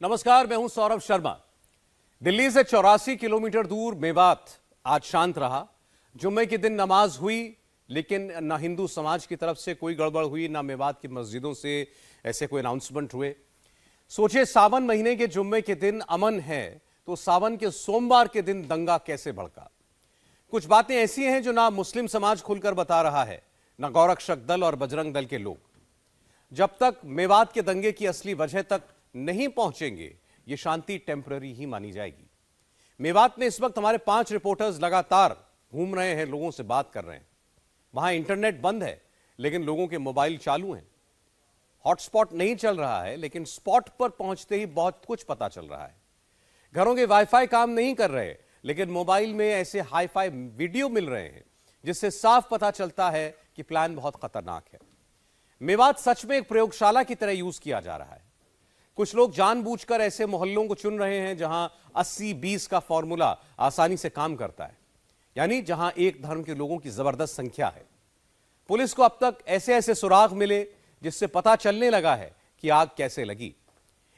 नमस्कार, मैं हूं सौरभ शर्मा। दिल्ली से 84 किलोमीटर दूर मेवात आज शांत रहा। जुम्मे के दिन नमाज हुई, लेकिन ना हिंदू समाज की तरफ से कोई गड़बड़ हुई, ना मेवात की मस्जिदों से ऐसे कोई अनाउंसमेंट हुए। सोचिए, सावन महीने के जुम्मे के दिन अमन है, तो सावन के सोमवार के दिन दंगा कैसे भड़का। कुछ बातें ऐसी हैं जो ना मुस्लिम समाज खुलकर बता रहा है, ना गौरक्षक दल और बजरंग दल के लोग। जब तक मेवात के दंगे की असली वजह तक नहीं पहुंचेंगे, ये शांति टेम्पररी ही मानी जाएगी। मेवात में इस वक्त हमारे 5 रिपोर्टर्स लगातार घूम रहे हैं, लोगों से बात कर रहे हैं। वहां इंटरनेट बंद है, लेकिन लोगों के मोबाइल चालू हैं। हॉटस्पॉट नहीं चल रहा है, लेकिन स्पॉट पर पहुंचते ही बहुत कुछ पता चल रहा है। घरों के वाईफाई काम नहीं कर रहे, लेकिन मोबाइल में ऐसे हाईफाई वीडियो मिल रहे हैं, जिससे साफ पता चलता है कि प्लान बहुत खतरनाक है। मेवात सच में एक प्रयोगशाला की तरह यूज किया जा रहा है। कुछ लोग जानबूझकर ऐसे मोहल्लों को चुन रहे हैं जहां 80-20 का फॉर्मूला आसानी से काम करता है, यानी जहां एक धर्म के लोगों की जबरदस्त संख्या है। पुलिस को अब तक ऐसे ऐसे सुराग मिले, जिससे पता चलने लगा है कि आग कैसे लगी।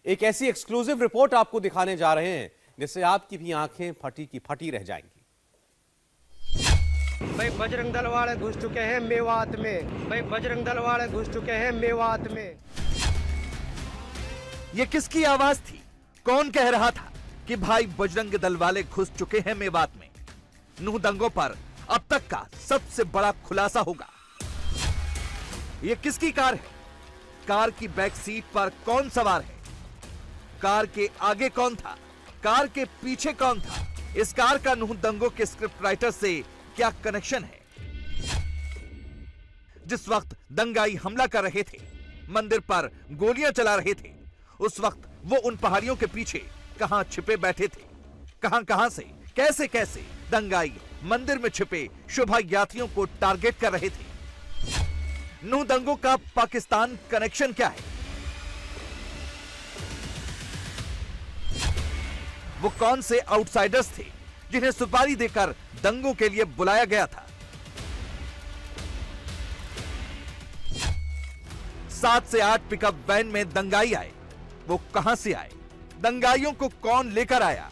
एक ऐसी एक्सक्लूसिव रिपोर्ट आपको दिखाने जा रहे हैं, जिससे आपकी भी आंखें फटी की फटी रह जाएंगी। भाई बजरंग दल वाले घुस चुके हैं मेवात में। भाई बजरंग दल वाले घुस चुके हैं मेवात में। ये किसकी आवाज थी? कौन कह रहा था कि भाई बजरंग दल वाले घुस चुके हैं मेवात में? नूह दंगों पर अब तक का सबसे बड़ा खुलासा होगा। ये किसकी कार है? कार की बैक सीट पर कौन सवार है? कार के आगे कौन था? कार के पीछे कौन था? इस कार का नूह दंगों के स्क्रिप्ट राइटर से क्या कनेक्शन है? जिस वक्त दंगाई हमला कर रहे थे, मंदिर पर गोलियां चला रहे थे, उस वक्त वो उन पहाड़ियों के पीछे कहां छिपे बैठे थे? कहां से कैसे कैसे दंगाई मंदिर में छिपे शोभा यात्रियों को टारगेट कर रहे थे? नूह दंगों का पाकिस्तान कनेक्शन क्या है? वो कौन से आउटसाइडर्स थे जिन्हें सुपारी देकर दंगों के लिए बुलाया गया था? 7 से 8 पिकअप वैन में दंगाई आए, वो कहां से आए? दंगाइयों को कौन लेकर आया?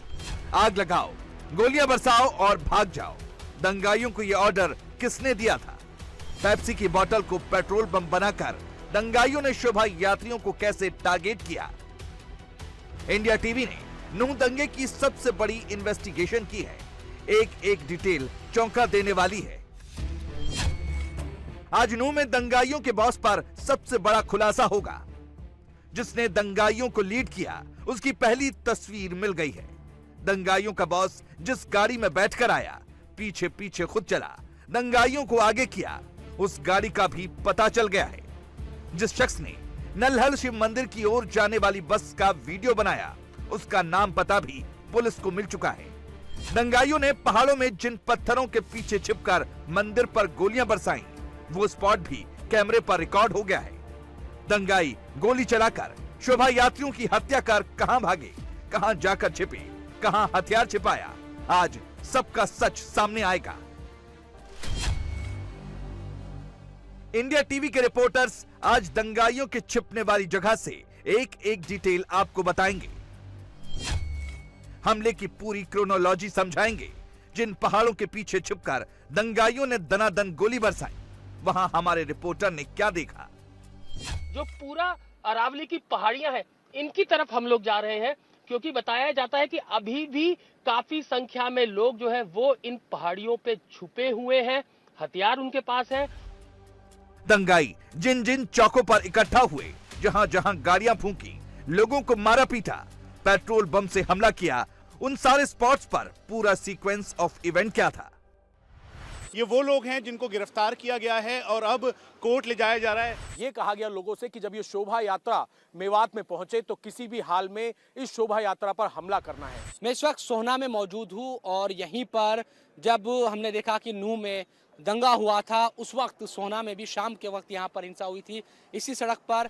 आग लगाओ, गोलियां बरसाओ और भाग जाओ। दंगाइयों को यह ऑर्डर किसने दिया था? पेप्सी की बोतल को पेट्रोल बम बनाकर दंगाइयों ने शोभा यात्रियों को कैसे टारगेट किया? इंडिया टीवी ने नूह दंगे की सबसे बड़ी इन्वेस्टिगेशन की है। एक एक डिटेल चौंका देने वाली है। आज नूह में दंगाइयों के बॉस पर सबसे बड़ा खुलासा होगा। जिसने दंगाइयों को लीड किया, उसकी पहली तस्वीर मिल गई है। दंगाइयों का बॉस जिस गाड़ी में बैठकर आया, पीछे पीछे खुद चला, दंगाइयों को आगे किया, उस गाड़ी का भी पता चल गया है। जिस शख्स ने नल्हल शिव मंदिर की ओर जाने वाली बस का वीडियो बनाया, उसका नाम पता भी पुलिस को मिल चुका है। दंगाइयों ने पहाड़ों में जिन पत्थरों के पीछे छिपकर मंदिर पर गोलियां बरसाई, वो स्पॉट भी कैमरे पर रिकॉर्ड हो गया है। दंगाई गोली चलाकर शोभा यात्रियों की हत्या कर कहां भागे, कहां जाकर छिपे, कहां हथियार छिपाया, आज सबका सच सामने आएगा। इंडिया टीवी के रिपोर्टर्स आज दंगाइयों के छिपने वाली जगह से एक एक डिटेल आपको बताएंगे। हमले की पूरी क्रोनोलॉजी समझाएंगे। जिन पहाड़ों के पीछे छिपकर दंगाइयों ने दनादन गोली बरसाई, वहां हमारे रिपोर्टर ने क्या देखा? जो पूरा अरावली की पहाड़ियां हैं, इनकी तरफ हम लोग जा रहे हैं, क्योंकि बताया जाता है कि अभी भी काफी संख्या में लोग जो है वो इन पहाड़ियों पे छुपे हुए हैं, हथियार उनके पास है। दंगाई जिन जिन चौकों पर इकट्ठा हुए, जहां जहां गाड़ियां फूंकी, लोगों को मारा पीटा, पेट्रोल बम से हमला किया, उन सारे स्पॉट्स पर पूरा सीक्वेंस ऑफ इवेंट क्या था? ये वो लोग हैं जिनको गिरफ्तार किया गया है और अब कोर्ट ले जाया जा रहा है। ये कहा गया लोगों से कि जब ये शोभा यात्रा मेवात में पहुंचे तो किसी भी हाल में इस शोभा यात्रा पर हमला करना है। मैं इस वक्त सोहना में मौजूद हूं और यहीं पर जब हमने देखा कि नूह में दंगा हुआ था, उस वक्त सोहना में भी शाम के वक्त यहां पर हिंसा हुई थी। इसी सड़क पर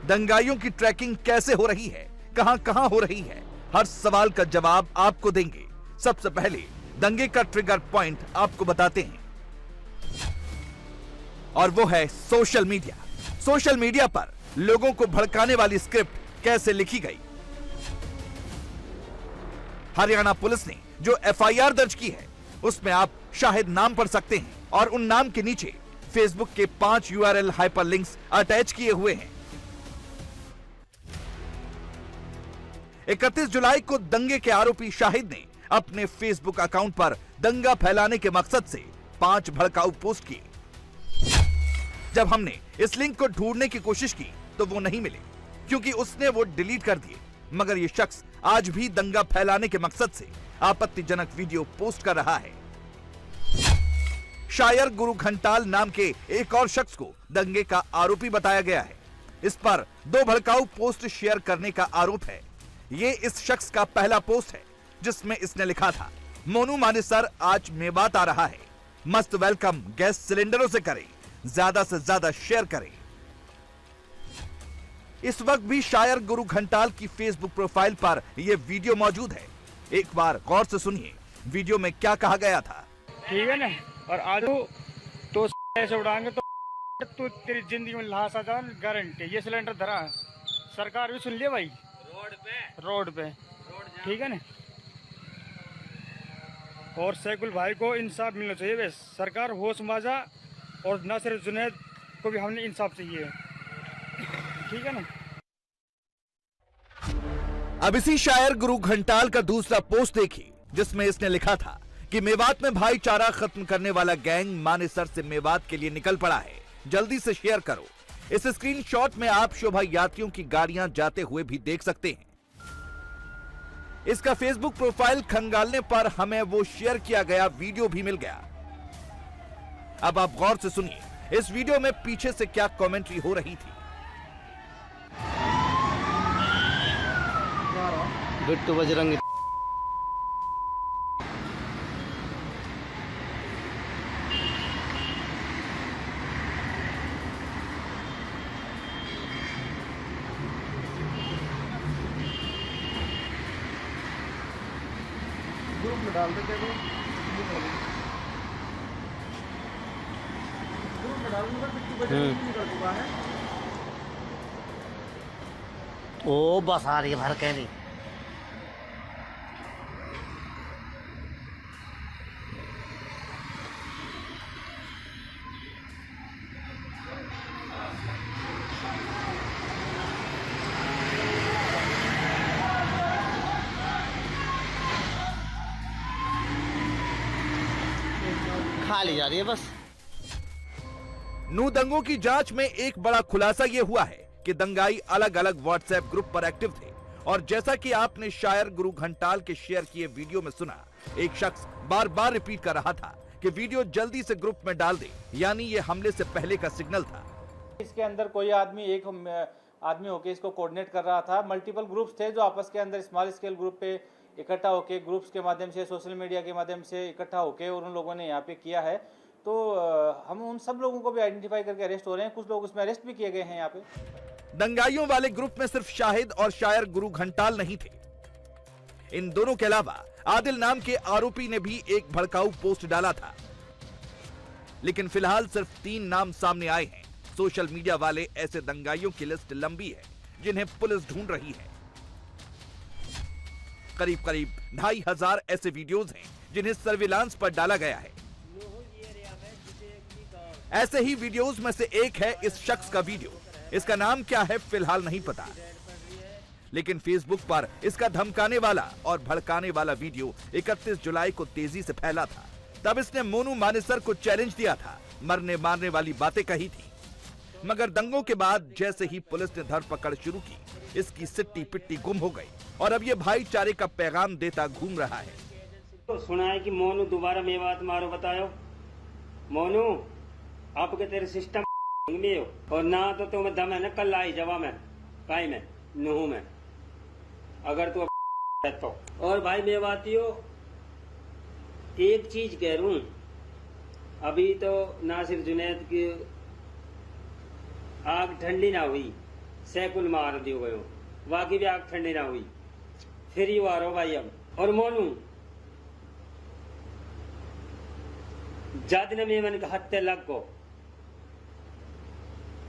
दंगाइयों की ट्रैकिंग कैसे हो रही है, कहां कहां हो रही है, हर सवाल का जवाब आपको देंगे। सबसे पहले दंगे का ट्रिगर पॉइंट आपको बताते हैं, और वो है सोशल मीडिया। सोशल मीडिया पर लोगों को भड़काने वाली स्क्रिप्ट कैसे लिखी गई। हरियाणा पुलिस ने जो एफआईआर दर्ज की है उसमें आप शाहिद नाम पढ़ सकते हैं और उन नाम के नीचे फेसबुक के 5 यूआरएल हाइपरलिंक्स अटैच किए हुए हैं। 31 जुलाई को दंगे के आरोपी शाहिद ने अपने फेसबुक अकाउंट पर दंगा फैलाने के मकसद से 5 भड़काऊ पोस्ट किए। जब हमने इस लिंक को ढूंढने की कोशिश की तो वो नहीं मिले, क्योंकि उसने वो डिलीट कर दिए। मगर ये शख्स आज भी दंगा फैलाने के मकसद से आपत्तिजनक वीडियो पोस्ट कर रहा है। शायर गुरु घंटाल नाम के एक और शख्स को दंगे का आरोपी बताया गया है। इस पर 2 भड़काऊ पोस्ट शेयर करने का आरोप है। ये इस शख्स का पहला पोस्ट है जिसमें इसने लिखा था, मोनू मानेसर आज मेवात आ रहा है, मस्त वेलकम गैस सिलेंडरों से करें, ज्यादा से ज्यादा शेयर करें। इस वक्त भी शायर गुरु घंटाल की फेसबुक प्रोफाइल पर यह वीडियो मौजूद है। एक बार गौर से सुनिए वीडियो में क्या कहा गया था। ठीक है ना, और आज तो ऐसे उड़ाएंगे तो तेरी जिंदगी में लाश आ जाए गारंटी। ये सिलेंडर धरा है, सरकार भी सुन लिया भाई, रोड पे ठीक है ना। और सैकुल भाई को इंसाफ मिलना चाहिए। बस सरकार होश माजा, और नासिर जुनैद को भी हमने इंसाफ चाहिए, ठीक है ना। अब इसी शायर गुरु घंटाल का दूसरा पोस्ट देखिए जिसमें इसने लिखा था कि मेवात में भाईचारा खत्म करने वाला गैंग मानेसर से मेवात के लिए निकल पड़ा है, जल्दी से शेयर करो। इस स्क्रीनशॉट में आप शोभा यात्रियों की गाड़ियां जाते हुए भी देख सकते हैं। इसका फेसबुक प्रोफाइल खंगालने पर हमें वो शेयर किया गया वीडियो भी मिल गया। अब आप गौर से सुनिए इस वीडियो में पीछे से क्या कमेंट्री हो रही थी। बिट्टू बजरंगी डाल देते हैं, ओ बस आ रही है भर के नहीं। खाली जा रही है बस। नू दंगों की जांच में एक बड़ा खुलासा यह हुआ है कि दंगाई अलग अलग व्हाट्सएप ग्रुप पर एक्टिव थे, और जैसा कि आपने शायर गुरु घंटाल के शेयर किए वीडियो में सुना, एक शख्स बार बार रिपीट कर रहा था कि वीडियो जल्दी से ग्रुप में डाल दे, यानी ये हमले से पहले का सिग्नल था। इसके अंदर कोई आदमी एक आदमी होकर इसको कोऑर्डिनेट कर रहा था। मल्टीपल ग्रुप्स थे जो आपस के अंदर स्मॉल स्केल ग्रुप पे इकट्ठा होकर, ग्रुप्स के माध्यम से, सोशल मीडिया के माध्यम से इकट्ठा होकर और उन लोगों ने यहाँ पे किया है। तो हम उन सब लोगों को भी आइडेंटिफाई करके अरेस्ट हो रहे हैं। कुछ लोग उसमें अरेस्ट भी किए गए हैं यहाँ पे। दंगाइयों वाले ग्रुप में सिर्फ शाहिद और शायर गुरु घंटाल नहीं थे। इन दोनों के अलावा आदिल नाम के आरोपी ने भी एक भड़काऊ पोस्ट डाला था। लेकिन फिलहाल सिर्फ 3 नाम सामने आए हैं। सोशल मीडिया वाले ऐसे दंगाइयों की लिस्ट लंबी है जिन्हें पुलिस ढूंढ रही है। करीब 2500 ऐसे वीडियोज हैं जिन्हें सर्विलांस पर डाला गया है। ऐसे ही वीडियोज में से एक है इस शख्स का वीडियो। इसका नाम क्या है फिलहाल नहीं पता, लेकिन फेसबुक पर इसका धमकाने वाला और भड़काने वाला वीडियो 31 जुलाई को तेजी से फैला था। तब इसने मोनू मानेसर को चैलेंज दिया था, मरने मारने वाली बातें कही थी। मगर दंगों के बाद जैसे ही पुलिस ने धरपकड़ शुरू की, इसकी सिट्टी पिट्टी गुम हो गई और अब ये भाईचारे का पैगाम देता घूम रहा है। तो सुना है कि मोनू दोबारा मेवात मारो, बताओ मोनू आपके तेरे सिस्टम में हो, और ना तो तुम्हें दम है ना कल आई जवा में काई में नूह में, अगर तू तो। और भाई मेवातियों एक चीज कह रहा हूं, अभी तो नासिर जुनैद की आग ठंडी ना हुई, सैकुल मार दियो गयो, बाकी भी आग ठंडी ना हुई, फिर यू आ रहा भाई अब। और मोनू जद ने मेमन का हत्या लग को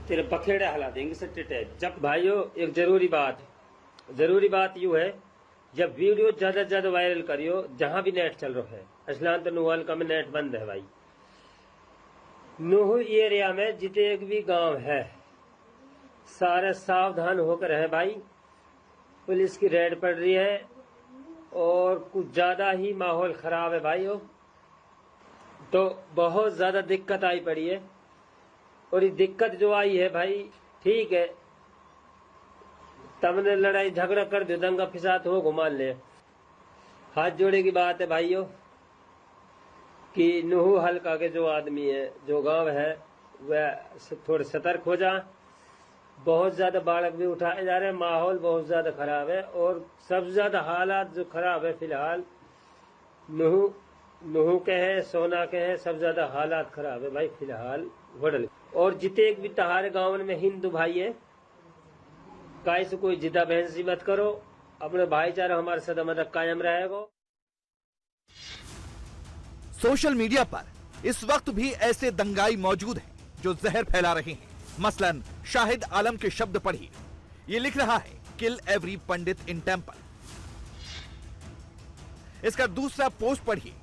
तेरे बखेड़े हला देंगे सट्टे। जब भाइयों एक जरूरी बात, जरूरी बात यूँ है, जब वीडियो ज्यादा से ज्यादा वायरल करियो, जहां भी नेट चल रहा है, असलान तो नुहल का में नेट बंद है भाई। नूह एरिया में जितने भी गांव है सारे सावधान होकर है भाई। पुलिस की रेड पड़ रही है और कुछ ज्यादा ही माहौल खराब है भाई। तो बहुत ज्यादा दिक्कत आई पड़ी है और ये दिक्कत जो आई है भाई, ठीक है तमने लड़ाई झगड़ा कर दो, दंगा फिसाद हो मान ले, हाथ जोड़े की बात है भाइयों कि नूह हल्का के जो आदमी है, जो गांव है, वह थोड़े सतर्क हो जा। बहुत ज्यादा बालक भी उठाए जा रहे हैं, माहौल बहुत ज्यादा खराब है और सबसे ज्यादा हालात जो खराब है फिलहाल नूह के हैं, सोना के हैं, सब ज्यादा हालात खराब है भाई फिलहाल वडल। और जितने भी तहारे गांव में हिंदू भाई है, काहे से कोई जिदा बहसी मत करो, अपने भाईचारा हमारे सदा मदद कायम रहेगा। सोशल मीडिया पर इस वक्त भी ऐसे दंगाई मौजूद हैं जो जहर फैला रहे हैं। मसलन शाहिद आलम के शब्द पढ़िए, ये लिख रहा है किल एवरी पंडित इन टेंपल। इसका दूसरा पोस्ट पढ़िए,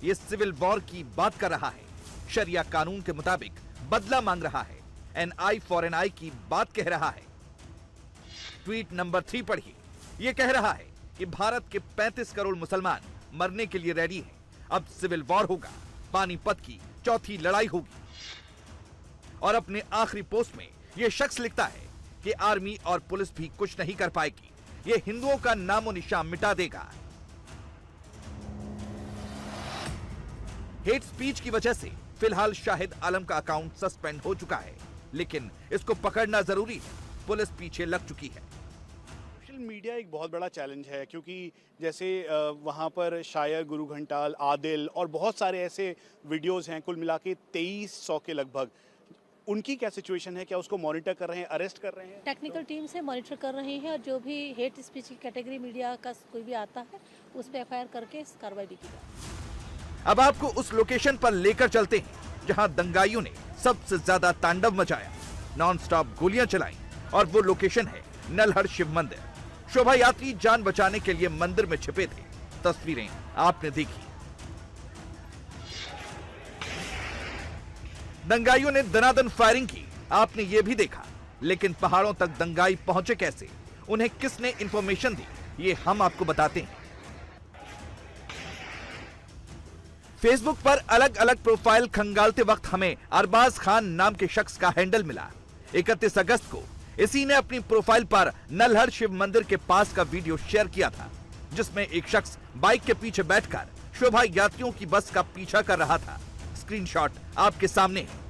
ये सिविल वॉर की बात कर रहा है, शरिया कानून के मुताबिक बदला मांग रहा है, एन आई फॉर एन आई की बात कह रहा है। ट्वीट नंबर 3 पढ़िए, ये कह रहा है कि भारत के 35 करोड़ मुसलमान मरने के लिए रेडी हैं, अब सिविल वॉर होगा, पानीपत की चौथी लड़ाई होगी। और अपने आखिरी पोस्ट में यह शख्स लिखता है कि आर्मी और पुलिस भी कुछ नहीं कर पाएगी, ये हिंदुओं का नामो निशान मिटा देगा। हेट स्पीच की वजह से फिलहाल शाहिद आलम का अकाउंट सस्पेंड हो चुका है, लेकिन इसको पकड़ना जरूरी है, पुलिस पीछे लग चुकी है। सोशल मीडिया एक बहुत बड़ा चैलेंज है, क्योंकि जैसे वहाँ पर शायर गुरु घंटाल, आदिल और बहुत सारे ऐसे वीडियोस हैं, कुल मिला के 2300 के लगभग। उनकी क्या सिचुएशन है, क्या उसको मॉनिटर कर रहे हैं, अरेस्ट कर रहे हैं? टेक्निकल टीम से मॉनिटर कर रहे हैं और जो भी हेट स्पीच की कैटेगरी मीडिया का कोई भी आता है उस पर एफआईआर करके कार्रवाई भी की जाए। अब आपको उस लोकेशन पर लेकर चलते हैं जहां दंगाइयों ने सबसे ज्यादा तांडव मचाया, नॉनस्टॉप गोलियां चलाई, और वो लोकेशन है नलहड़ शिव मंदिर। शोभा यात्री जान बचाने के लिए मंदिर में छिपे थे, तस्वीरें आपने देखी। दंगाइयों ने दनादन फायरिंग की, आपने ये भी देखा, लेकिन पहाड़ों तक दंगाई पहुंचे कैसे, उन्हें किसने इंफॉर्मेशन दी, ये हम आपको बताते हैं। फेसबुक पर अलग अलग प्रोफाइल खंगालते वक्त हमें अरबाज खान नाम के शख्स का हैंडल मिला। 31 अगस्त को इसी ने अपनी प्रोफाइल पर नलहड़ शिव मंदिर के पास का वीडियो शेयर किया था, जिसमें एक शख्स बाइक के पीछे बैठकर शोभा यात्रियों की बस का पीछा कर रहा था। स्क्रीनशॉट आपके सामने है।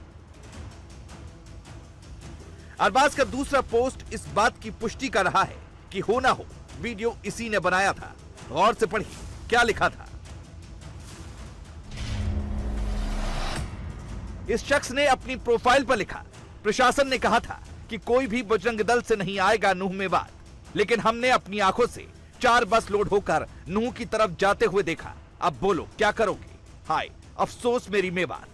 अरबाज का दूसरा पोस्ट इस बात की पुष्टि कर रहा है कि हो ना हो वीडियो इसी ने बनाया था। गौर से पढ़िए क्या लिखा था। इस शख्स ने अपनी प्रोफाइल पर लिखा, प्रशासन ने कहा था कि कोई भी बजरंग दल से नहीं आएगा नूह मेवात, लेकिन हमने अपनी आंखों से 4 बस लोड होकर नूह की तरफ जाते हुए देखा। अब बोलो क्या करोगे, हाय अफसोस मेरी मेवात।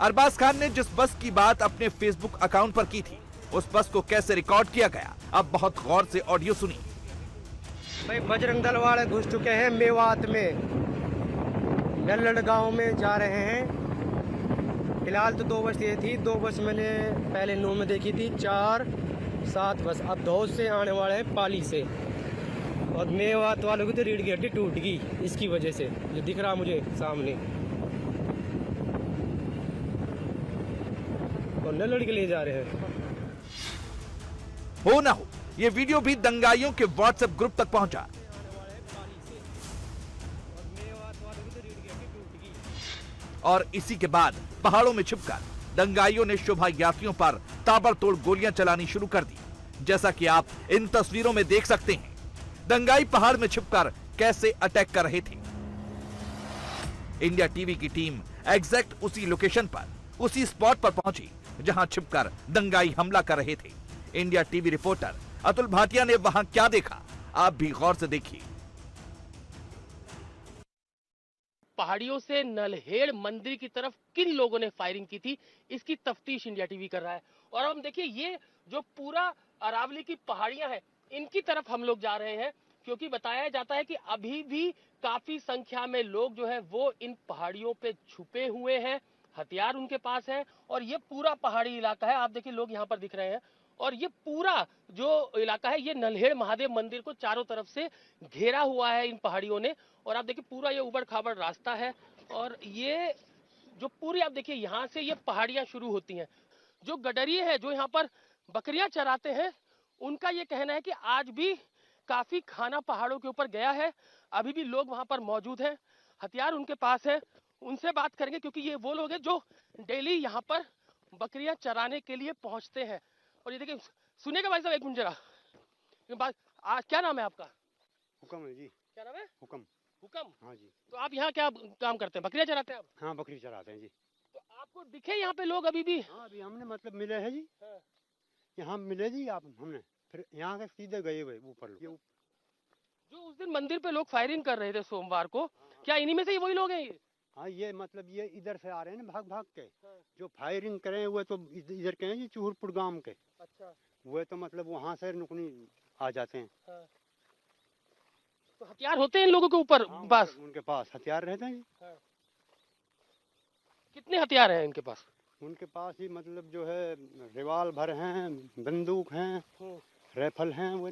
अरबाज खान ने जिस बस की बात अपने फेसबुक अकाउंट पर की थी, उस बस को कैसे रिकॉर्ड किया गया, अब बहुत गौर से ऑडियो सुनिए। भाई बजरंग दल वाले घुस चुके हैं मेवात में, नलहड़ गांव में जा रहे हैं। फिलहाल तो 2 बस ये थी, 2 बस मैंने पहले नूह में देखी थी, 4-7 बस अब धौस से आने वाले हैं, पाली से। और मेवात वालों की तो रीढ़ की हड्डी टूट गई इसकी वजह से, जो दिख रहा मुझे सामने। और नलहड़ के लिए जा रहे हैं। हो ना हो ये वीडियो भी दंगाइयों के व्हाट्सएप ग्रुप तक पहुंचा। और इसी के बाद पहाड़ों में छिपकर दंगाइयों ने शोभा यात्रियों पर ताबड़तोड़ गोलियां चलानी शुरू कर दी, जैसा कि आप इन तस्वीरों में देख सकते हैं। दंगाई पहाड़ में छिपकर कैसे अटैक कर रहे थे। इंडिया टीवी की टीम एग्जैक्ट उसी लोकेशन पर, उसी स्पॉट पर पहुंची जहां छिपकर दंगाई हमला कर रहे थे। India TV reporter Atul Bhatia ने वहां क्या देखा, आप भी गौर से देखिए। पहाड़ियों से नलहेड़ मंदिर की तरफ किन लोगों ने फायरिंग की थी, इसकी तफ्तीश इंडिया टीवी कर रहा है। और हम देखिए ये जो पूरा अरावली की पहाड़ियां हैं इनकी तरफ हम लोग जा रहे हैं, क्योंकि बताया जाता है कि अभी भी काफी संख्या में लोग जो है वो इन पहाड़ियों पे छुपे हुए हैं, हथियार उनके पास है। और ये पूरा पहाड़ी इलाका है, आप देखिए लोग यहाँ पर दिख रहे हैं। और ये पूरा जो इलाका है ये नल्हेड़ महादेव मंदिर को चारों तरफ से घेरा हुआ है इन पहाड़ियों ने। और आप देखिए पूरा ये उबड़ खाबड़ रास्ता है, और ये जो पूरी आप देखिए यहाँ से ये पहाड़ियां शुरू होती हैं। जो गडरिये हैं जो यहाँ पर बकरियां चराते हैं, उनका ये कहना है कि आज भी काफी खाना पहाड़ों के ऊपर गया है, अभी भी लोग वहां पर मौजूद हैं, हथियार उनके पास है। उनसे बात करेंगे, क्योंकि ये वो लोग हैं जो डेली यहाँ पर बकरियां चराने के लिए पहुंचते हैं। और ये देखिए, सुनिएगा भाई साहब एक मिनट जरा, आज क्या नाम है आपका? हुक्म है जी। क्या नाम है? हुक्म। हुक्म? हाँ जी। तो आप यहाँ क्या काम करते हैं? बकरियां चराते हैं आप? हाँ, बकरी चराते हैं जी। तो आपको दिखे यहाँ पे लोग अभी भी? हाँ, अभी हमने मतलब मिले हैं जी। यहाँ मिले जी आप, हमने फिर यहाँ के सीधे गए हुए ऊपर। जो उस दिन मंदिर पे लोग फायरिंग कर रहे थे सोमवार को, क्या इन्हीं में से ही वही लोग हैं ये? हाँ, ये मतलब ये इधर से आ रहे हैं ना भाग भाग के। जो फायरिंग करें हुए तो इधर के हैं जी, चूहरपुर गांव के। अच्छा। वो तो मतलब वहाँ से नुकनी आ जाते हैं। तो हथियार होते हैं इन लोगों के ऊपर? पास उनके पास हथियार रहते हैं जी। कितने हथियार हैं इनके पास? उनके पास ही मतलब जो है रिवाल्वर हैं, बंदूक हैं, राइफल हैं। वो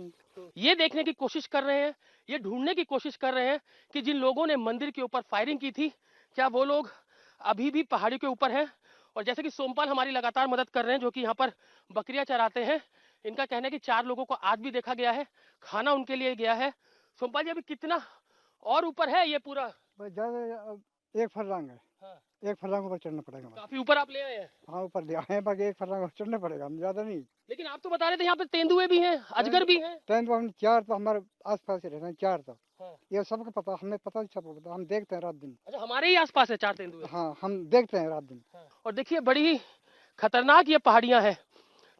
ये देखने की कोशिश कर रहे हैं, ये ढूंढने की कोशिश कर रहे हैं कि जिन लोगों ने मंदिर के ऊपर फायरिंग की थी, क्या वो लोग अभी भी पहाड़ी के ऊपर हैं। और जैसे कि सोमपाल हमारी लगातार मदद कर रहे हैं, जो कि यहाँ पर बकरियां चराते हैं, इनका कहना है कि 4 लोगों को आज भी देखा गया है, खाना उनके लिए गया है। सोमपाल जी, अभी कितना और ऊपर है ये पूरा? एक फर्लांग है। एक फर्लांग ऊपर चढ़ना पड़ेगा। काफी ऊपर आप ले आए हैं? हाँ, ऊपर ले आए हैं, बाकी एक फर्लांग चढ़ना पड़ेगा, हम ज्यादा नहीं। लेकिन आप तो बता रहे थे यहाँ पे तेंदुए भी हैं, अजगर भी हैं। तेंदुआ हम 4 तो हमारे आस पास ही रहते हैं, 4 तो। ये सबको पता, हमें पता, सबको पता, हम देखते हैं रात दिन। अच्छा, हमारे ही आसपास है 4 तेंदुए? हाँ, हम देखते हैं रात दिन। और देखिए बड़ी खतरनाक ये पहाड़ियां हैं,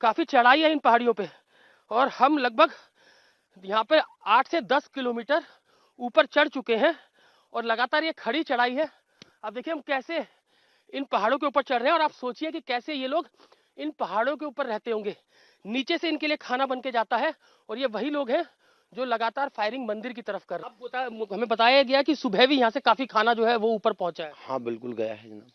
काफी चढ़ाई है इन पहाड़ियों पे, और हम लगभग यहाँ पे 8 से 10 किलोमीटर ऊपर चढ़ चुके हैं, और लगातार ये खड़ी चढ़ाई है। अब देखिए हम कैसे इन पहाड़ों के ऊपर चढ़ रहे हैं, और आप सोचिए कि कैसे ये लोग इन पहाड़ों के ऊपर रहते होंगे। नीचे से इनके लिए खाना बन के जाता है, और ये वही लोग हैं जो लगातार फायरिंग मंदिर की तरफ कर रहे हैं। हमें बताया गया कि सुबह भी यहाँ से काफी खाना जो है वो ऊपर पहुंचा है। हाँ, बिल्कुल गया है जनाब,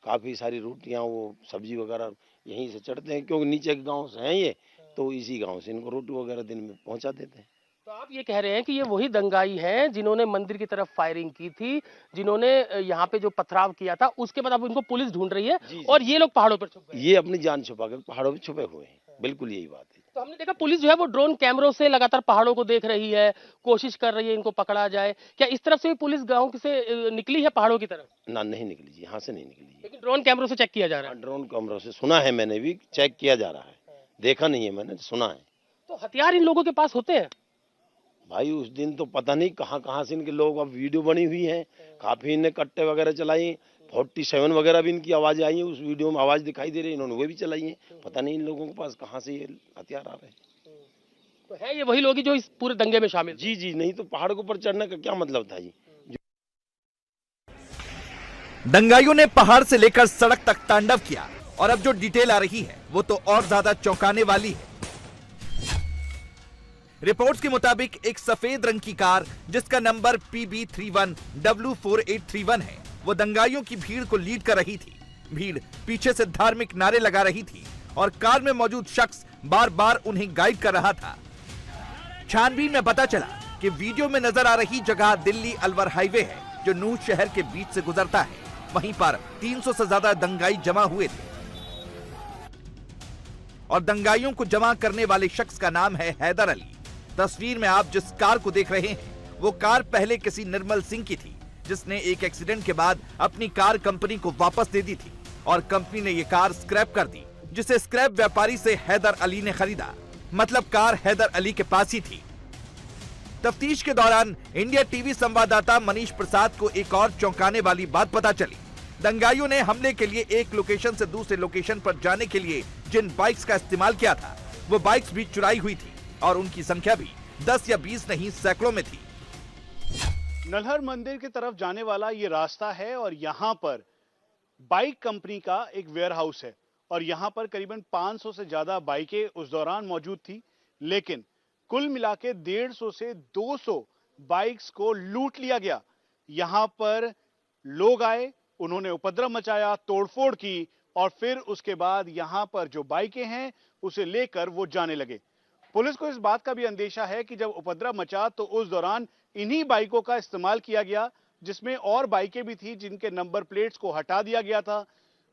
काफी सारी रोटियां, वो सब्जी वगैरह यहीं से चढ़ते हैं, क्योंकि नीचे के गांव से हैं ये, तो इसी गांव से इनको रोटी वगैरह दिन में पहुंचा देते हैं। तो आप ये कह रहे हैं कि ये वही दंगाई हैं जिन्होंने मंदिर की तरफ फायरिंग की थी, जिन्होंने यहाँ पे जो पथराव किया था, उसके बाद अब इनको पुलिस ढूंढ रही है, और ये लोग पहाड़ों पर छुप गए। ये अपनी जान छुपा कर पहाड़ों पे छुपे हुए हैं, बिल्कुल यही बात है। तो हमने देखा पुलिस जो है वो ड्रोन कैमरों से लगातार पहाड़ों को देख रही है, कोशिश कर रही है इनको पकड़ा जाए। क्या इस तरफ से भी पुलिस गाँव से निकली है पहाड़ों की तरफ? ना, नहीं निकली जी, यहाँ से नहीं निकली, लेकिन ड्रोन कैमरों से चेक किया जा रहा है। ड्रोन कैमरों से सुना है मैंने भी, चेक किया जा रहा है, देखा नहीं है मैंने, सुना है। तो हथियार इन लोगों के पास होते हैं भाई? उस दिन तो पता नहीं कहाँ से इनके लोग, अब वीडियो बनी हुई है, काफी इनने कट्टे वगैरह चलाई, 47 वगैरह भी इनकी आवाज आई है, उस वीडियो में आवाज दिखाई दे रही है, इन्होंने वो भी चलाई है। पता नहीं इन लोगों के पास कहाँ से ये हथियार आ रहे हैं। तो है ये वही लोग जो इस पूरे दंगे में शामिल? जी जी, नहीं तो पहाड़ के ऊपर चढ़ने का क्या मतलब था जी। दंगाइयों ने पहाड़ से लेकर सड़क तक तांडव किया, और अब जो डिटेल आ रही है वो तो और ज्यादा चौंकाने वाली है। रिपोर्ट्स के मुताबिक एक सफेद रंग की कार जिसका नंबर PB31W4831 है, वो दंगाइयों की भीड़ को लीड कर रही थी। भीड़ पीछे से धार्मिक नारे लगा रही थी, और कार में मौजूद शख्स बार बार उन्हें गाइड कर रहा था। छानबीन में पता चला कि वीडियो में नजर आ रही जगह दिल्ली अलवर हाईवे है, जो नूह शहर के बीच से गुजरता है। वहीं पर 300 से ज्यादा दंगाई जमा हुए थे, और दंगाइयों को जमा करने वाले शख्स का नाम है हैदर अली। तस्वीर में आप जिस कार को देख रहे हैं, वो कार पहले किसी निर्मल सिंह की थी, जिसने एक एक्सीडेंट के बाद अपनी कार कंपनी को वापस दे दी थी, और कंपनी ने ये कार स्क्रैप कर दी, जिसे स्क्रैप व्यापारी से हैदर अली ने खरीदा। मतलब कार हैदर अली के पास ही थी। तफ्तीश के दौरान इंडिया टीवी संवाददाता मनीष प्रसाद को एक और चौंकाने वाली बात पता चली। दंगाइयों ने हमले के लिए एक लोकेशन से दूसरे लोकेशन पर जाने के लिए जिन बाइक्स का इस्तेमाल किया था, वो बाइक्स भी चुराई हुई थी, और उनकी संख्या भी 10 या 20 नहीं, सैकड़ों में थी। नल्हर मंदिर की तरफ जाने वाला ये रास्ता है, और यहाँ पर बाइक कंपनी का एक वेयर हाउस है, और यहाँ पर करीबन 500 से ज़्यादा बाइकें उस दौरान मौजूद थी, लेकिन कुल मिला के 150 से 200 बाइक्स को लूट लिया गया। यहाँ पर लोग आए, उन्होंने उपद्रव मचाया, तोड़फोड़ की और फिर उसके बाद यहाँ पर जो बाइकें हैं उसे लेकर वो जाने लगे। पुलिस को इस बात का भी अंदेशा है कि जब उपद्रव मचा तो उस दौरान इन्हीं बाइकों का इस्तेमाल किया गया, जिसमें और बाइकें भी थी जिनके नंबर प्लेट्स को हटा दिया गया था।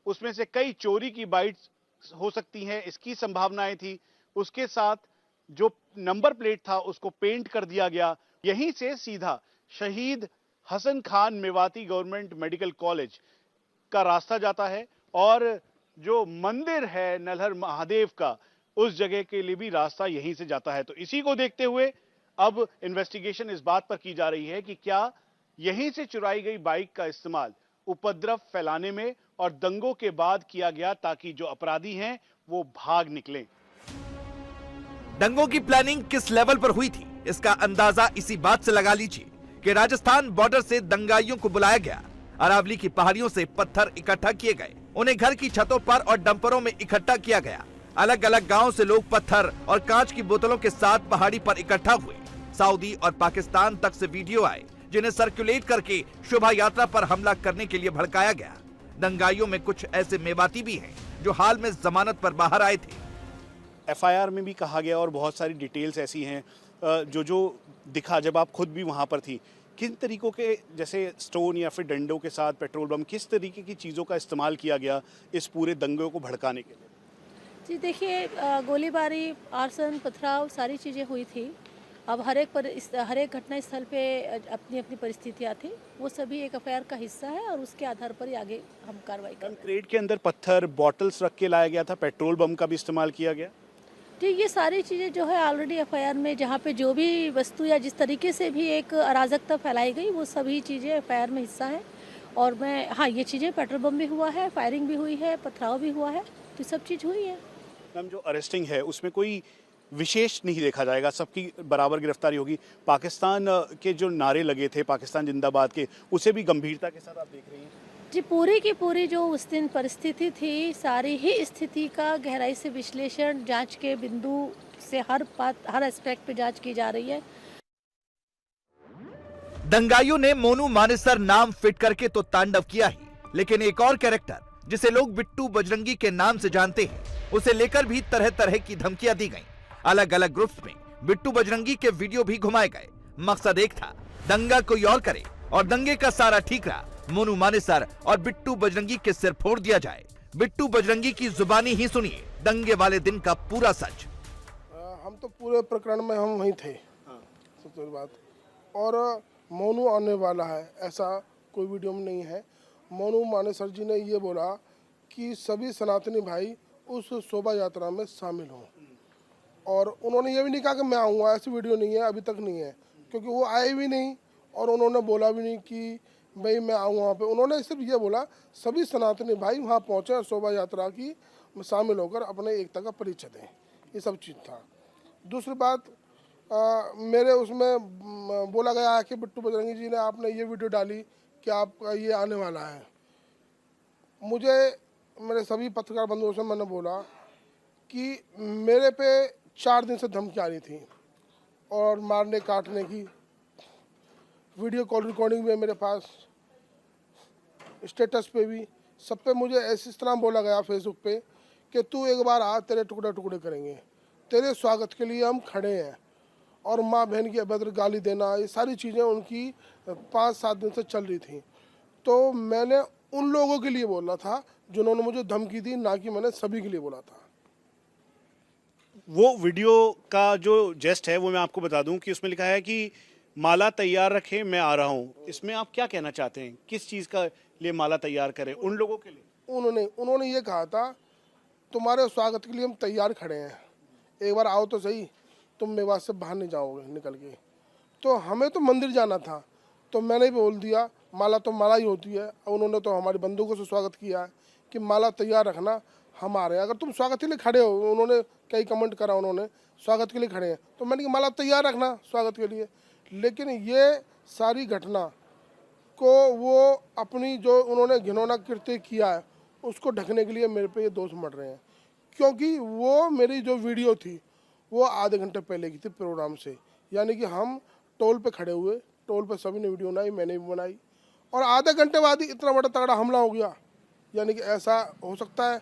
उसमें से कई चोरी की बाइक्स हो सकती हैं, इसकी संभावनाएं थी। उसके साथ जो नंबर प्लेट था उसको पेंट कर दिया गया। यहीं से सीधा Shaheed Hasan Khan Mewati government medical college का रास्ता जाता है और जो मंदिर है नलहर महादेव का, उस जगह के लिए भी रास्ता यहीं से जाता है। तो इसी को देखते हुए अब इन्वेस्टिगेशन इस बात पर की जा रही है कि क्या यहीं से चुराई गई बाइक का इस्तेमाल उपद्रव फैलाने में और दंगों के बाद किया गया ताकि जो अपराधी हैं वो भाग निकलें। दंगों की प्लानिंग किस लेवल पर हुई थी, इसका अंदाजा इसी बात से लगा लीजिए कि राजस्थान बॉर्डर से दंगाइयों को बुलाया गया। अरावली की पहाड़ियों से पत्थर इकट्ठा किए गए, उन्हें घर की छतों पर और डंपरों में इकट्ठा किया गया। अलग अलग गांव से लोग पत्थर और कांच की बोतलों के साथ पहाड़ी पर इकट्ठा हुए। सऊदी और पाकिस्तान तक से वीडियो आए जिन्हें सर्कुलेट करके शोभा यात्रा पर हमला करने के लिए भड़काया गया। दंगाइयों में कुछ ऐसे मेवाती भी हैं जो हाल में जमानत पर बाहर आए थे। एफआईआर में भी कहा गया और बहुत सारी डिटेल्स ऐसी हैं जो दिखा जब आप खुद भी वहां पर थी। किन तरीकों के, जैसे स्टोन या फिर डंडों के साथ पेट्रोल बम, किस तरीके की चीज़ों का इस्तेमाल किया गया इस पूरे दंगे को भड़काने के लिए? जी देखिए, गोलीबारी, आर्सन, पथराव सारी चीज़ें हुई थी। अब हर एक घटना स्थल पे अपनी अपनी परिस्थितियाँ थी, वो सभी एक एफआईआर का हिस्सा है और उसके आधार पर ही आगे हम कार्रवाई कर रहे हैं। क्रेट के अंदर पत्थर, बॉटल्स रख के लाया गया था, पेट्रोल बम का भी इस्तेमाल किया गया। जी, ये सारी चीज़ें जो है ऑलरेडी एफआईआर में जहाँ पे जो भी वस्तु या जिस तरीके से भी एक अराजकता फैलाई गई, वो सभी चीज़ें एफआईआर में हिस्सा है। और हाँ, ये चीज़ें पेट्रोल बम भी हुआ है, फायरिंग भी हुई है, पथराव भी हुआ है, तो सब चीज़ हुई है। मैम, जो अरेस्टिंग है उसमें कोई विशेष नहीं देखा जाएगा, सबकी बराबर गिरफ्तारी होगी। पाकिस्तान के जो नारे लगे थे पाकिस्तान जिंदाबाद के, उसे भी गंभीरता के साथ आप देख रही हैं? जी, पूरी की पूरी जो उस दिन परिस्थिति थी, सारी ही स्थिति का गहराई से विश्लेषण, जांच के बिंदु से हर बात, हर एस्पेक्ट पे जांच की जा रही है। दंगाइयों ने मोनू मानेसर नाम फिट करके तो तांडव किया ही, लेकिन एक और कैरेक्टर जिसे लोग बिट्टू बजरंगी के नाम से जानते हैं, उसे लेकर भी तरह तरह की धमकियां दी गईं। अलग अलग ग्रुप्स में बिट्टू बजरंगी के वीडियो भी घुमाए गए। मकसद एक था, दंगा कोई और करे और दंगे का सारा ठीकरा मोनू मानेसर और बिट्टू बजरंगी के सिर फोड़ दिया जाए। बिट्टू बजरंगी की जुबानी ही सुनिए दंगे वाले दिन का पूरा सच। हम तो पूरे प्रकरण में हम वहीं थे, सबसे बड़ी बात। और मोनू आने वाला है ऐसा कोई वीडियो में नहीं है। मोनू मानेसर जी ने ये बोला कि सभी सनातनी भाई उस शोभा यात्रा में शामिल हों, और उन्होंने ये भी नहीं कहा कि मैं आऊँगा, ऐसी वीडियो नहीं है, अभी तक नहीं है, क्योंकि वो आए भी नहीं और उन्होंने बोला भी नहीं कि भाई मैं आऊँ वहाँ पे। उन्होंने सिर्फ ये बोला सभी सनातनी भाई वहाँ पहुँचे और शोभा यात्रा की शामिल होकर अपने एकता का परिचय दें, ये सब चीज़ था। दूसरी बात, मेरे उसमें बोला गया है कि बिट्टू बजरंगी जी ने आपने ये वीडियो डाली कि आपका ये आने वाला है। मुझे मेरे सभी पत्रकार बंधुओं से मैंने बोला कि मेरे पे 4 दिन से धमकी आ रही थी और मारने काटने की। वीडियो कॉल रिकॉर्डिंग भी है मेरे पास, स्टेटस पे भी, सब पे मुझे इस तरह बोला गया फेसबुक पे कि तू एक बार आ, तेरे टुकड़े टुकड़े करेंगे, तेरे स्वागत के लिए हम खड़े हैं। और माँ बहन की अभद्र गाली देना, ये सारी चीज़ें उनकी 5-7 दिन से चल रही थी। तो मैंने उन लोगों के लिए बोला था जिन्होंने मुझे धमकी दी, ना कि मैंने सभी के लिए बोला था। वो वीडियो का जो जेस्ट है वो मैं आपको बता दूं कि उसमें लिखा है कि माला तैयार रखें, मैं आ रहा हूं। इसमें आप क्या कहना चाहते हैं, किस चीज़ का लिए माला तैयार करें? उन लोगों के लिए उन्होंने ये कहा था तुम्हारे स्वागत के लिए हम तैयार खड़े हैं, एक बार आओ तो सही, तुम मेवात से बाहर नहीं जाओगे निकल के। तो हमें तो मंदिर जाना था, तो मैंने भी बोल दिया माला तो माला ही होती है। उन्होंने तो हमारी बंदूकों से स्वागत किया है कि माला तैयार रखना, हम आ रहे हैं। अगर तुम स्वागत के लिए खड़े हो, उन्होंने कई कमेंट करा, उन्होंने स्वागत के लिए खड़े हैं, तो मैंने कहा माला तैयार रखना स्वागत के लिए। लेकिन ये सारी घटना को वो अपनी जो उन्होंने घिनौना कृत्य किया है उसको ढकने के लिए मेरे पे ये दोष मर रहे हैं, क्योंकि वो मेरी जो वीडियो थी वो आधे घंटे पहले की थी प्रोग्राम से। यानी कि हम टोल पे खड़े हुए, टोल पे सभी ने वीडियो बनाई, मैंने भी बनाई, और आधे घंटे बाद ही इतना बड़ा तगड़ा हमला हो गया। यानी कि ऐसा हो सकता है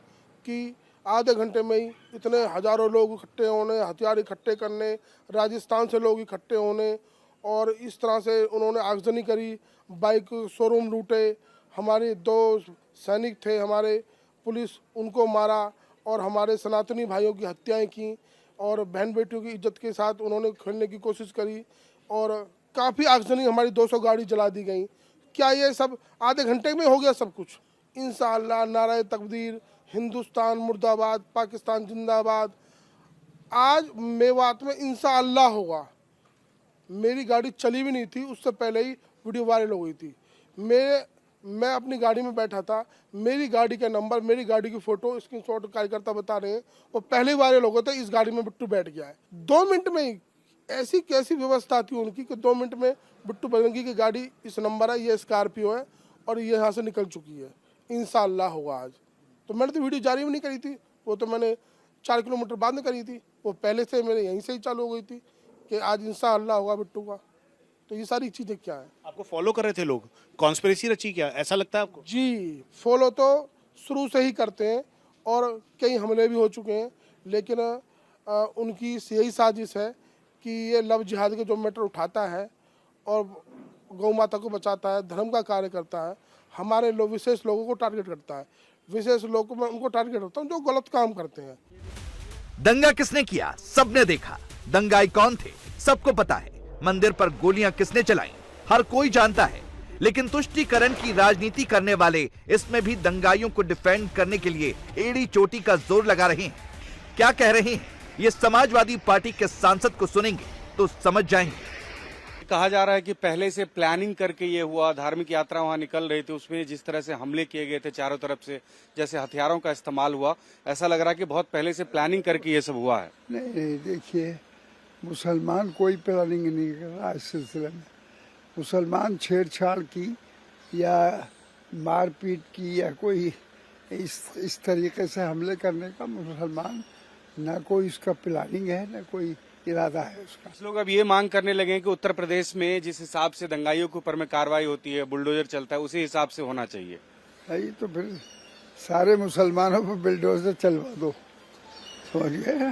कि आधे घंटे में ही इतने हज़ारों लोग इकट्ठे होने, हथियार इकट्ठे करने, राजस्थान से लोग इकट्ठे होने, और इस तरह से उन्होंने आगजनी करी, बाइक शोरूम लूटे, हमारे 2 सैनिक थे हमारे, पुलिस उनको मारा, और हमारे सनातनी भाइयों की हत्याएं की, और बहन बेटियों की इज्जत के साथ उन्होंने खेलने की कोशिश करी, और काफ़ी आगजनी, हमारी 200 गाड़ी जला दी गई। क्या ये सब आधे घंटे में हो गया सब कुछ? इंशाअल्लाह, नाराए तकदीर, हिंदुस्तान मुर्दाबाद, पाकिस्तान जिंदाबाद। आज मेवात में इंशाअल्लाह होगा। मेरी गाड़ी चली भी नहीं थी, उससे पहले ही वीडियो वायरल हो गई थी। मैं अपनी गाड़ी में बैठा था, मेरी गाड़ी का नंबर, मेरी गाड़ी की फोटो स्क्रीनशॉट कार्यकर्ता बता रहे हैं, वो पहले ही वायरल हो गया था, इस गाड़ी में बिट्टू बैठ गया है। 2 मिनट में ही ऐसी कैसी व्यवस्था थी उनकी कि 2 मिनट में बिट्टू बजरंगी की गाड़ी, इस नंबर है, ये स्कॉर्पियो है, और ये यहाँ से निकल चुकी है। इंशाअल्लाह होगा आज। तो मैंने तो वीडियो जारी भी नहीं करी थी, वो तो मैंने 4 किलोमीटर बाद में करी थी, वो पहले से मेरे यहीं से ही चालू हो गई थी कि आज इंशाअल्लाह होगा बिट्टू का। तो ये सारी चीज़ें क्या है? आपको फॉलो कर रहे थे लोग, कॉन्स्पिरेसी रची क्या, ऐसा लगता है आपको? जी, फॉलो तो शुरू से ही करते हैं, और कई हमले भी हो चुके हैं, लेकिन उनकी यही साजिश है कि ये लव जिहाद के जो मैटर उठाता है और गौ माता को बचाता है, धर्म का कार्य करता है, हमारे लोग विशेष लोगों को टारगेट करता है। विशेष लोगों को मैं उनको टारगेट करता हूँ जो गलत काम करते हैं। दंगा किसने किया, सबने देखा। दंगाई कौन थे, सबको पता है। मंदिर पर गोलियां किसने चलाई, हर कोई जानता है। लेकिन तुष्टीकरण की राजनीति करने वाले इसमें भी दंगाइयों को डिफेंड करने के लिए एड़ी चोटी का जोर लगा रहे हैं। क्या कह रहे हैं ये समाजवादी पार्टी के सांसद को सुनेंगे तो समझ जाएंगे। कहा जा रहा है कि पहले से प्लानिंग करके ये हुआ, धार्मिक यात्रा वहां निकल रही थी, उसमें जिस तरह से हमले किए गए थे चारों तरफ से, जैसे हथियारों का इस्तेमाल हुआ, ऐसा लग रहा है कि बहुत पहले से प्लानिंग करके ये सब हुआ है। नहीं, देखिए, मुसलमान कोई प्लानिंग नहीं कर रहा इस सिलसिले में। मुसलमान छेड़छाड़ की या मारपीट की या कोई इस तरीके से हमले करने का मुसलमान ना कोई इसका प्लानिंग है, ना कोई इरादा है उसका। लोग अब ये मांग करने लगे हैं कि उत्तर प्रदेश में जिस हिसाब से दंगाइयों के ऊपर में कार्रवाई होती है, बुलडोजर चलता है, उसी हिसाब से होना चाहिए। नहीं तो फिर सारे मुसलमानों पर बुलडोजर चलवा दो, समझ गए,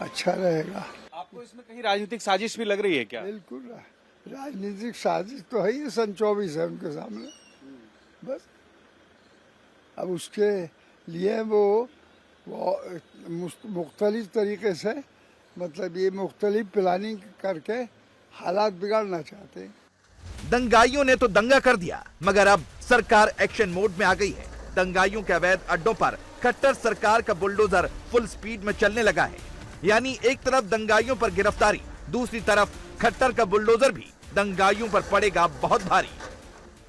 अच्छा रहेगा। आपको इसमें कहीं राजनीतिक साजिश भी लग रही है क्या? बिल्कुल, राजनीतिक साजिश तो है ही, सन 24 है उनके सामने, बस। अब उसके लिए वो मुख्तलिफ तरीके से, मतलब ये मुख्तलिफ प्लानिंग करके हालात बिगाड़ना चाहते हैं। दंगाइयों ने तो दंगा कर दिया, मगर अब सरकार एक्शन मोड में आ गई है। दंगाइयों के अवैध अड्डों पर खट्टर सरकार का बुलडोजर फुल स्पीड में चलने लगा है। यानी एक तरफ दंगाइयों पर गिरफ्तारी, दूसरी तरफ खट्टर का बुलडोजर भी दंगाइयों पर पड़ेगा बहुत भारी।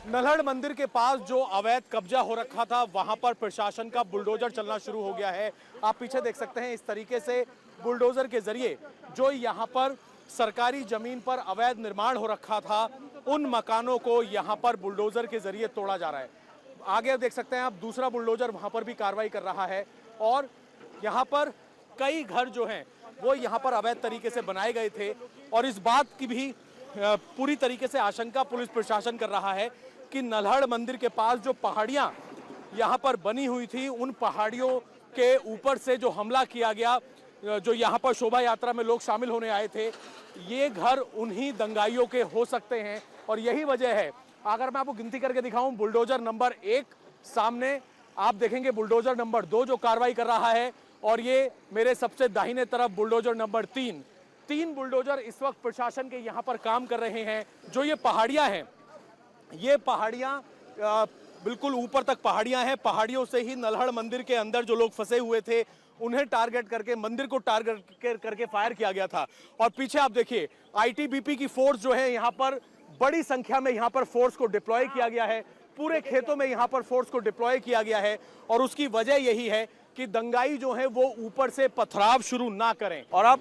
नल्हड़ मंदिर के पास जो अवैध कब्जा हो रखा था, वहां पर प्रशासन का बुलडोजर चलना शुरू हो गया है। आप पीछे देख सकते हैं, इस तरीके से बुलडोजर के जरिए जो यहां पर सरकारी जमीन पर अवैध निर्माण हो रखा था, उन मकानों को यहां पर बुलडोजर के जरिए तोड़ा जा रहा है। आगे देख सकते हैं आप, दूसरा बुलडोजर वहां पर भी कार्रवाई कर रहा है, और यहां पर कई घर जो हैं वो यहां पर अवैध तरीके से बनाए गए थे, और इस बात की भी पूरी तरीके से आशंका पुलिस प्रशासन कर रहा है कि नल्हड़ मंदिर के पास जो पहाड़ियां यहां पर बनी हुई थी, उन पहाड़ियों के ऊपर से जो हमला किया गया, जो यहां पर शोभा यात्रा में लोग शामिल होने आए थे, ये घर उन्हीं दंगाइयों के हो सकते हैं। और यही वजह है, अगर मैं आपको गिनती करके दिखाऊं, बुलडोजर नंबर 1 सामने, आप देखेंगे बुलडोजर नंबर 2 जो कार्रवाई कर रहा है, और ये मेरे सबसे दाहिने तरफ बुलडोजर नंबर 3 बुलडोजर इस वक्त प्रशासन के यहाँ पर काम कर रहे हैं। जो ये पहाड़ियाँ हैं, ये पहाड़ियाँ बिल्कुल ऊपर तक पहाड़ियाँ हैं। पहाड़ियों से ही नल्हड़ मंदिर के अंदर जो लोग फंसे हुए थे, उन्हें टारगेट करके, मंदिर को टारगेट करके फायर किया गया था। और पीछे आप देखिए, आईटीबीपी की फोर्स जो है, यहाँ पर बड़ी संख्या में यहाँ पर फोर्स को डिप्लॉय किया गया है। पूरे खेतों में यहाँ पर फोर्स को डिप्लॉय किया गया है, और उसकी वजह यही है कि दंगाई जो है वो ऊपर से पथराव शुरू ना करें। और अब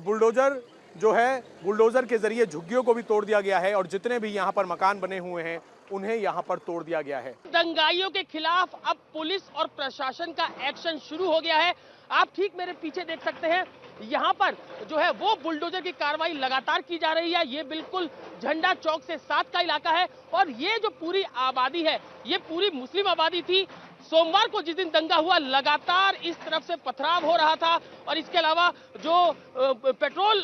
बुलडोजर जो है, बुलडोजर के जरिए झुग्गियों को भी तोड़ दिया गया है, और जितने भी यहाँ पर मकान बने हुए हैं उन्हें यहाँ पर तोड़ दिया गया है। दंगाइयों के खिलाफ अब पुलिस और प्रशासन का एक्शन शुरू हो गया है। आप ठीक मेरे पीछे देख सकते हैं, यहाँ पर जो है वो बुलडोजर की कार्रवाई लगातार की जा रही है। ये बिल्कुल झंडा चौक से 7 का इलाका है और ये जो पूरी आबादी है ये पूरी मुस्लिम आबादी थी। सोमवार को जिस दिन दंगा हुआ लगातार इस तरफ से पथराव हो रहा था और इसके अलावा जो पेट्रोल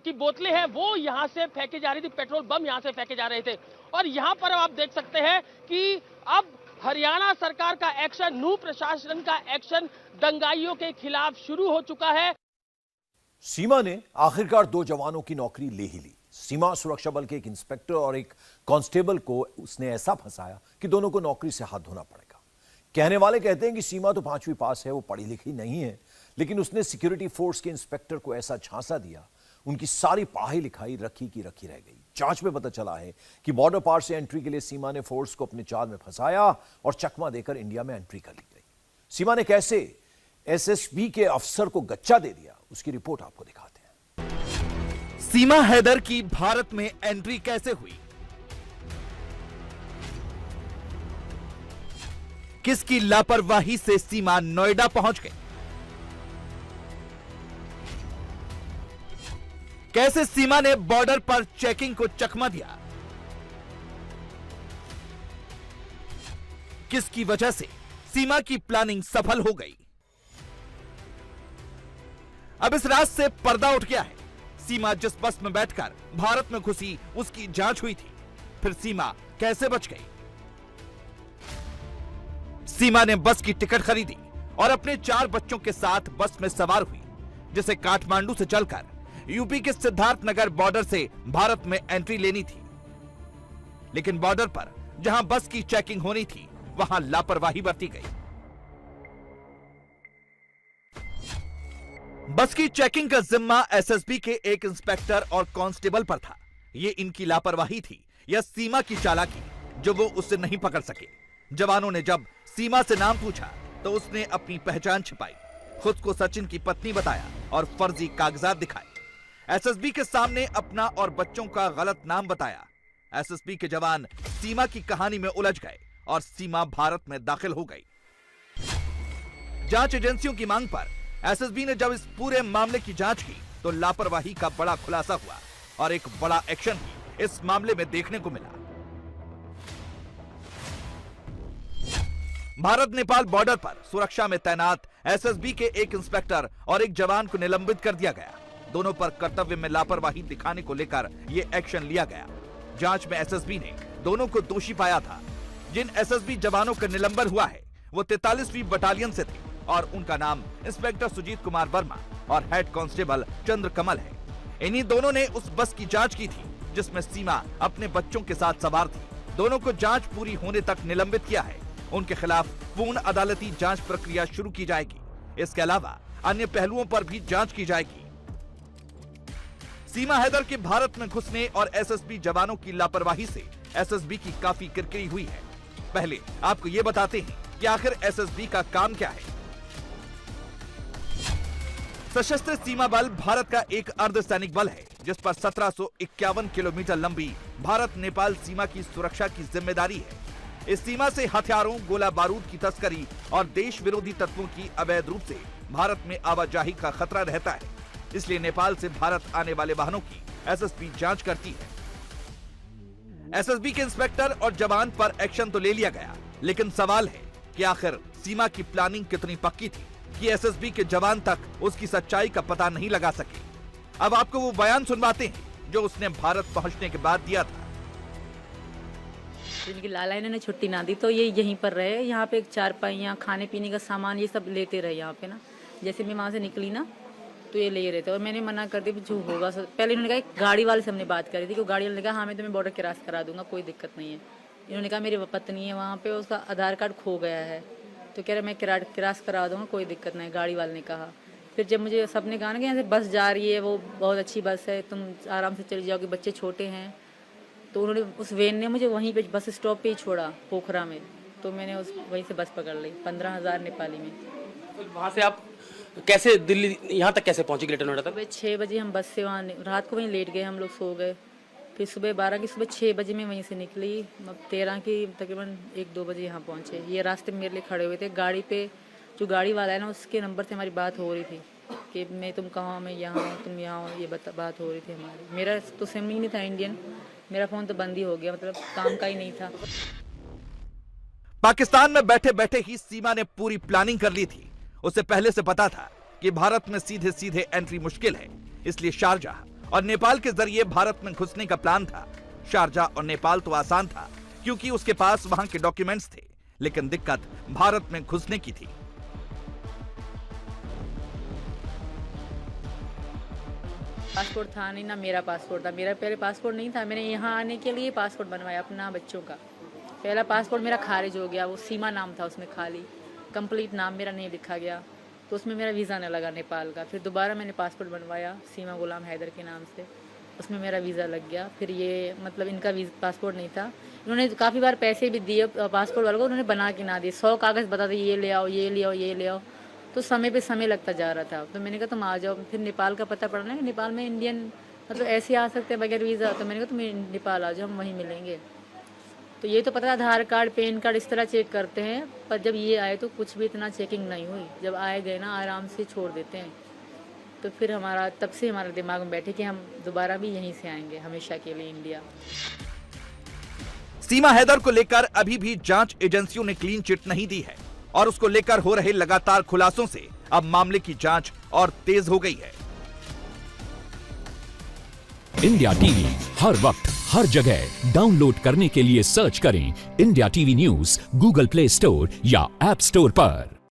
की बोतलें हैं वो यहाँ से फेंकी जा रही थी, पेट्रोल बम यहाँ से फेंके जा रहे थे। और यहाँ पर आप देख सकते हैं कि अब हरियाणा सरकार का एक्शन, नूह प्रशासन का एक्शन दंगाइयों के खिलाफ शुरू हो चुका है। सीमा ने आखिरकार 2 जवानों की नौकरी ले ही ली। सीमा सुरक्षा बल के एक इंस्पेक्टर और एक कांस्टेबल को उसने ऐसा फंसाया कि दोनों को नौकरी से हाथ धोना पड़ेगा। कहने वाले कहते हैं कि सीमा तो 5वीं पास है, वो पढ़ी लिखी नहीं है, लेकिन उसने सिक्योरिटी फोर्स के इंस्पेक्टर को ऐसा झांसा दिया, उनकी सारी पढ़ाई लिखाई रखी की रखी रह गई। जांच में पता चला है कि बॉर्डर पार से एंट्री के लिए सीमा ने फोर्स को अपने जाल में फंसाया और चकमा देकर इंडिया में एंट्री कर ली गई। सीमा ने कैसे एसएसबी के अफसर को गच्चा दे दिया, उसकी रिपोर्ट आपको दिखाते हैं। सीमा हैदर की भारत में एंट्री कैसे हुई, किसकी लापरवाही से सीमा नोएडा पहुंच गई, कैसे सीमा ने बॉर्डर पर चेकिंग को चकमा दिया, किसकी वजह से सीमा की प्लानिंग सफल हो गई। अब इस राज से पर्दा उठ गया है। सीमा जिस बस में बैठकर भारत में घुसी उसकी जांच हुई थी, फिर सीमा कैसे बच गई। सीमा ने बस की टिकट खरीदी और अपने 4 बच्चों के साथ बस में सवार हुई, जिसे काठमांडू से चलकर यूपी के सिद्धार्थनगर बॉर्डर से भारत में एंट्री लेनी थी। लेकिन बॉर्डर पर जहां बस की चेकिंग होनी थी वहां लापरवाही बरती गई। बस की चेकिंग का जिम्मा एसएसबी के एक इंस्पेक्टर और कांस्टेबल पर था। ये इनकी लापरवाही थी या सीमा की चालाकी जो वो उससे नहीं पकड़ सके। जवानों ने जब सीमा से नाम पूछा तो उसने अपनी पहचान छिपाई, खुद को सचिन की पत्नी बताया और फर्जी कागजात दिखाए। एसएसबी के सामने अपना और बच्चों का गलत नाम बताया। एसएसबी के जवान सीमा की कहानी में उलझ गए और सीमा भारत में दाखिल हो गई। जांच एजेंसियों की मांग पर एसएसबी ने जब इस पूरे मामले की जांच की तो लापरवाही का बड़ा खुलासा हुआ और एक बड़ा एक्शन भी इस मामले में देखने को मिला। भारत नेपाल बॉर्डर पर सुरक्षा में तैनात एसएसबी के एक इंस्पेक्टर और एक जवान को निलंबित कर दिया गया। दोनों पर कर्तव्य में लापरवाही दिखाने को लेकर यह एक्शन लिया गया। जांच में एसएसबी ने दोनों को दोषी पाया था। जिन एसएसबी जवानों का निलंबन हुआ है वो 43वीं बटालियन से थे और उनका नाम इंस्पेक्टर सुजीत कुमार वर्मा और हेड कांस्टेबल चंद्र कमल है। इन्हीं दोनों ने उस बस की जांच की थी जिसमें सीमा अपने बच्चों के साथ सवार थी। दोनों को जांच पूरी होने तक निलंबित किया है। उनके खिलाफ पूर्ण अदालती जांच प्रक्रिया शुरू की जाएगी। इसके अलावा अन्य पहलुओं पर भी जांच की जाएगी। सीमा हैदर के भारत में घुसने और एसएसबी जवानों की लापरवाही से एसएसबी की काफी किरकिरी हुई है। पहले आपको ये बताते हैं कि आखिर एसएसबी का काम क्या है। सशस्त्र सीमा बल भारत का एक अर्धसैनिक बल है जिस पर 1751 किलोमीटर लंबी भारत नेपाल सीमा की सुरक्षा की जिम्मेदारी है। इस सीमा से हथियारों, गोला बारूद की तस्करी और देश विरोधी तत्वों की अवैध रूप से भारत में आवाजाही का खतरा रहता है। इसलिए नेपाल से भारत आने वाले वाहनों की एसएसबी जांच करती है। एसएसबी के इंस्पेक्टर और जवान पर एक्शन तो ले लिया गया, लेकिन सवाल है कि आखिर सीमा की प्लानिंग कितनी पक्की थी कि एसएसबी के जवान तक उसकी सच्चाई का पता नहीं लगा सके। अब आपको वो बयान सुनवाते हैं जो उसने भारत पहुंचने के बाद दिया था। इनकी लाला इन्होंने छुट्टी ना दी तो ये यहीं पर रहे। यहाँ पे एक चारपाइयाँ, खाने पीने का सामान ये सब लेते रहे यहाँ पे ना। जैसे मैं वहाँ से निकली ना तो ये ले रहे थे और मैंने मना कर दिया जो होगा। पहले इन्होंने कहा गाड़ी वाले से हमने बात करी थी कि गाड़ी वाले ने कहा हाँ मैं तुम्हें बॉर्डर क्रॉस करा दूंगा, कोई दिक्कत नहीं है। इन्होंने कहा मेरी पत्नी है वहाँ पे, उसका आधार कार्ड खो गया है तो कह रहे मैं क्रॉस करा दूंगा, कोई दिक्कत नहीं, गाड़ी वाले ने कहा। फिर जब मुझे सबने कहा ना कि यहाँ से बस जा रही है, वो बहुत अच्छी बस है, तुम आराम से चली जाओगे, बच्चे छोटे हैं, तो उन्होंने उस वैन ने मुझे वहीं पे बस स्टॉप पे ही छोड़ा पोखरा में। तो मैंने वहीं से बस पकड़ ली 15,000 नेपाली में। वहाँ से आप कैसे दिल्ली यहाँ तक कैसे पहुँचे? ग्रेटर नोएडा तक 6 बजे हम बस से वहाँ रात को वहीं लेट गए, हम लोग सो गए। फिर सुबह 12 की सुबह 6 बजे मैं वहीं से निकली, 13 की तकरीबन 1-2 बजे यहाँ पहुँचे। ये रास्ते में मेरे लिए खड़े हुए थे, गाड़ी पे जो गाड़ी वाला है ना उसके नंबर से हमारी बात हो रही थी कि मैं तुम कहाँ, मैं यहाँ हूँ, तुम यहाँ हो, ये बात हो रही थी हमारी। मेरा तो सिम ही नहीं था इंडियन, मेरा फ़ोन तो बंद ही हो गया, मतलब काम का ही नहीं था। पाकिस्तान में बैठे बैठे ही सीमा ने पूरी प्लानिंग कर ली थी। उसे पहले से पता था कि भारत में सीधे सीधे एंट्री मुश्किल है, इसलिए शारजाह और नेपाल के जरिए भारत में घुसने का प्लान था। शारजाह और नेपाल तो आसान था क्योंकि उसके पास वहां के डॉक्यूमेंट्स थे, लेकिन दिक्कत भारत में घुसने की थी। पासपोर्ट था नहीं, ना मेरा पासपोर्ट था। मेरा पहले पासपोर्ट नहीं था, मैंने यहाँ आने के लिए पासपोर्ट बनवाया अपना बच्चों का। पहला पासपोर्ट मेरा खारिज हो गया, वो सीमा नाम था उसमें, खाली कंप्लीट नाम मेरा नहीं लिखा गया, तो उसमें मेरा वीज़ा नहीं लगा नेपाल का। फिर दोबारा मैंने पासपोर्ट बनवाया सीमा गुलाम हैदर के नाम से, उसमें मेरा वीज़ा लग गया। फिर ये मतलब इनका पासपोर्ट नहीं था, इन्होंने काफ़ी बार पैसे भी दिए पासपोर्ट वालों को, उन्होंने बना के ना दिए। 100 कागज़ बता दिए, ये ले आओ, ये ले आओ, ये ले आओ, तो समय पे समय लगता जा रहा था। तो मैंने कहा तुम आ जाओ। फिर नेपाल का पता पड़ना है, नेपाल में इंडियन मतलब ऐसे आ सकते हैं बगैर वीज़ा, तो मैंने कहा तुम नेपाल आ जाओ, हम वहीं मिलेंगे। तो ये तो पता, आधार कार्ड, पैन कार्ड इस तरह चेक करते हैं, पर जब ये आए तो कुछ भी इतना चेकिंग नहीं हुई। जब आए गए ना आराम से छोड़ देते हैं। तो फिर तब से हमारे दिमाग में बैठे कि हम दोबारा भी यहीं से आएंगे हमेशा के लिए इंडिया। सीमा हैदर को लेकर अभी भी जांच एजेंसियों ने क्लीन चिट नहीं दी है और उसको लेकर हो रहे लगातार खुलासों से अब मामले की जांच और तेज हो गई है। इंडिया टीवी हर वक्त हर जगह डाउनलोड करने के लिए सर्च करें India TV news Google play store या ऐप स्टोर पर।